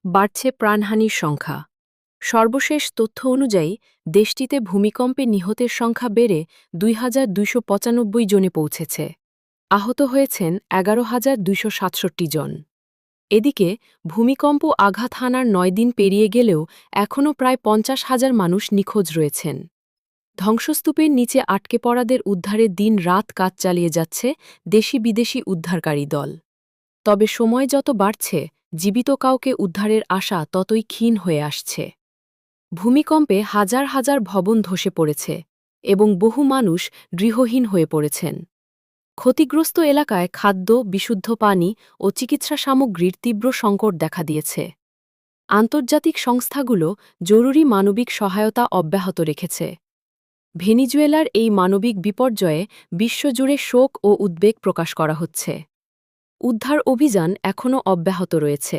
বাড়ছে প্রাণহানির সংখ্যা। সর্বশেষ তথ্য অনুযায়ী দেশটিতে ভূমিকম্পে নিহতের সংখ্যা বেড়ে ২,২৯৫ জনে পৌঁছেছে। আহত হয়েছেন ১১,২৬৭ জন। এদিকে ভূমিকম্প আঘাত হানার ৯ দিন পেরিয়ে গেলেও এখনও প্রায় ৫০,০০০ মানুষ নিখোঁজ রয়েছেন। ধ্বংসস্তূপের নিচে আটকে পড়াদের উদ্ধারে দিন রাত কাজ চালিয়ে যাচ্ছে দেশি বিদেশি উদ্ধারকারী দল। তবে সময় যত বাড়ছে জীবিত কাউকে উদ্ধারের আশা ততই ক্ষীণ হয়ে আসছে। ভূমিকম্পে হাজার হাজার ভবন ধসে পড়েছে এবং বহু মানুষ গৃহহীন হয়ে পড়েছেন। ক্ষতিগ্রস্ত এলাকায় খাদ্য, বিশুদ্ধ পানি ও চিকিৎসা সামগ্রীর তীব্র সংকট দেখা দিয়েছে। আন্তর্জাতিক সংস্থাগুলো জরুরি মানবিক সহায়তা অব্যাহত রেখেছে। ভেনিজুয়েলার এই মানবিক বিপর্যয়ে বিশ্বজুড়ে শোক ও উদ্বেগ প্রকাশ করা হচ্ছে। উদ্ধার অভিযান এখনও অব্যাহত রয়েছে।